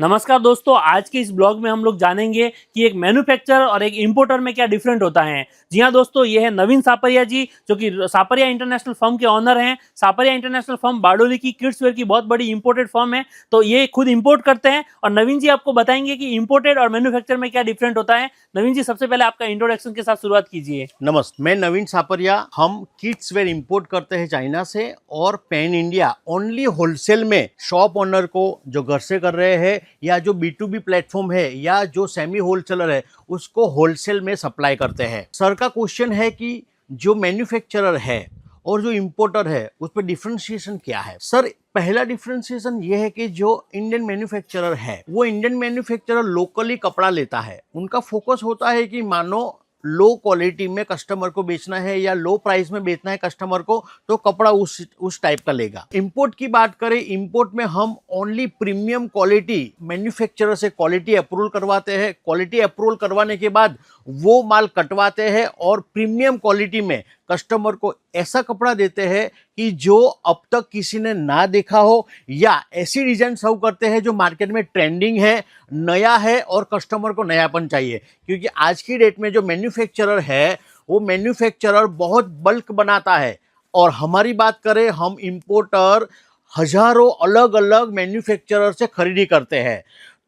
नमस्कार दोस्तों, आज के इस ब्लॉग में हम लोग जानेंगे कि एक मैन्युफैक्चरर और एक इंपोर्टर में क्या डिफरेंट होता है। जी हाँ दोस्तों, ये है नवीन सापरिया जी, जो कि सापरिया इंटरनेशनल फर्म के ऑनर हैं। सापरिया इंटरनेशनल फर्म बारडोली की किड्स वेयर की बहुत बड़ी इंपोर्टेड फर्म है, तो ये खुद इंपोर्ट करते हैं। और नवीन जी आपको बताएंगे कि इंपोर्टेड और मैन्युफैक्चर में क्या डिफरेंट होता है। नवीन जी, सबसे पहले आपका इंट्रोडक्शन के साथ शुरुआत कीजिए। नमस्ते, मैं नवीन सापरिया। हम किड्स वेयर इंपोर्ट करते हैं चाइना से और पैन इंडिया ओनली होलसेल में शॉप ओनर को जो घर से कर रहे हैं या जो B2B प्लेटफॉर्म है या जो सेमी होलसेलर है उसको होलसेल में सप्लाई करते हैं। सर का क्वेश्चन है कि जो मैन्युफैक्चरर है और जो इंपोर्टर है उस पर डिफरेंशिएशन क्या है। सर, पहला डिफरेंशिएशन ये है कि जो इंडियन मैन्युफैक्चरर है वो इंडियन मैन्युफैक्चरर लोकली कपड़ा लेता है। उनका फोकस होता है कि मानो लो क्वालिटी में कस्टमर को बेचना है या लो प्राइस में बेचना है कस्टमर को, तो कपड़ा उस टाइप का लेगा। इंपोर्ट की बात करें, इंपोर्ट में हम ओनली प्रीमियम क्वालिटी मैन्युफैक्चरर से क्वालिटी अप्रूवल करवाते हैं। क्वालिटी अप्रूवल करवाने के बाद वो माल कटवाते हैं और प्रीमियम क्वालिटी में कस्टमर को ऐसा कपड़ा देते हैं कि जो अब तक किसी ने ना देखा हो या ऐसी डिजाइन सर्व करते हैं जो मार्केट में ट्रेंडिंग है, नया है और कस्टमर को नयापन चाहिए। क्योंकि आज की डेट में जो मैन्युफैक्चरर है वो मैन्युफैक्चरर बहुत बल्क बनाता है और हमारी बात करें, हम इंपोर्टर हजारों अलग अलग मैन्युफैक्चरर से खरीदी करते हैं।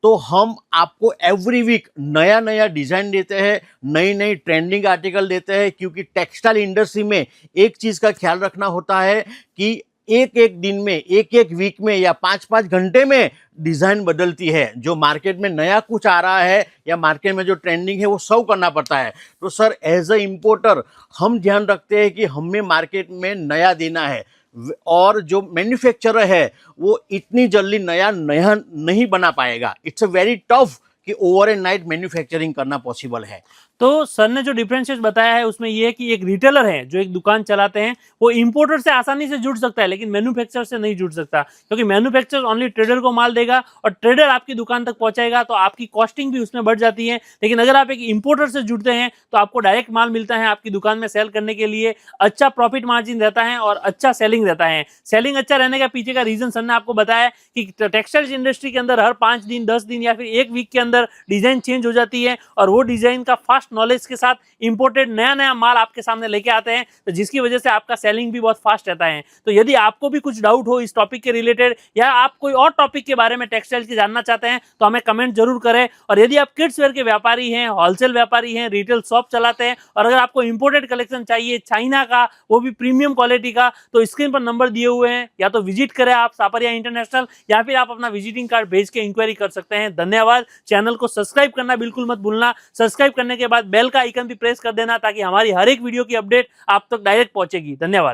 तो हम आपको एवरी वीक नया नया डिज़ाइन देते हैं, नई नई ट्रेंडिंग आर्टिकल देते हैं। क्योंकि टेक्सटाइल इंडस्ट्री में एक चीज़ का ख्याल रखना होता है कि एक एक दिन में, एक एक वीक में या 5-5 घंटे में डिज़ाइन बदलती है। जो मार्केट में नया कुछ आ रहा है या मार्केट में जो ट्रेंडिंग है वो सर्व करना पड़ता है। तो सर, एज अ इम्पोर्टर हम ध्यान रखते हैं कि हमें मार्केट में नया देना है और जो मैन्युफैक्चरर है वो इतनी जल्दी नया नहीं बना पाएगा। इट्स अ वेरी टफ कि ओवर ए नाइट मैन्युफैक्चरिंग करना पॉसिबल है। तो सर ने जो डिफरेंशिएट बताया है उसमें ये है कि एक रिटेलर है जो एक दुकान चलाते हैं, वो इंपोर्टर से आसानी से जुड़ सकता है लेकिन मैन्युफैक्चरर से नहीं जुड़ सकता, क्योंकि मैन्युफैक्चरर ओनली ट्रेडर को माल देगा और ट्रेडर आपकी दुकान तक पहुंचाएगा, तो आपकी कॉस्टिंग भी उसमें बढ़ जाती है। लेकिन अगर आप एक इंपोर्टर से जुड़ते हैं तो आपको डायरेक्ट माल मिलता है आपकी दुकान में सेल करने के लिए, अच्छा प्रॉफिट मार्जिन रहता है और अच्छा सेलिंग रहता है। सेलिंग अच्छा रहने का पीछे का रीजन सर ने आपको बताया कि टेक्सटाइल इंडस्ट्री के अंदर हर 5 दिन, 10 दिन या फिर एक वीक के अंदर डिजाइन चेंज हो जाती है और वो डिजाइन का फास्ट नॉलेज के साथ इंपोर्टेड नया नया माल आपके सामने लेके आते हैं, तो जिसकी वजह से आपका सेलिंग भी बहुत फास्ट रहता है। तो यदि आपको भी कुछ डाउट हो इस टॉपिक के रिलेटेड या आप कोई और टॉपिक के बारे में टेक्सटाइल के जानना चाहते हैं तो हमें कमेंट जरूर करें। और यदि आप किड्स वेयर के व्यापारी हैं, होलसेल व्यापारी हैं, रिटेल शॉप चलाते हैं और अगर आपको इंपोर्टेड कलेक्शन चाहिए चाइना का, वो भी प्रीमियम क्वालिटी का, तो स्क्रीन पर नंबर दिए हुए हैं, या तो विजिट करें आप सापरिया इंटरनेशनल या फिर आप अपना विजिटिंग कार्ड भेज के इंक्वायरी कर सकते हैं। धन्यवाद। चैनल को सब्सक्राइब करना बिल्कुल मत भूलना। सब्सक्राइब करने के बाद बेल का आइकन भी प्रेस कर देना ताकि हमारी हर एक वीडियो की अपडेट आप तक डायरेक्ट पहुंचेगी। धन्यवाद।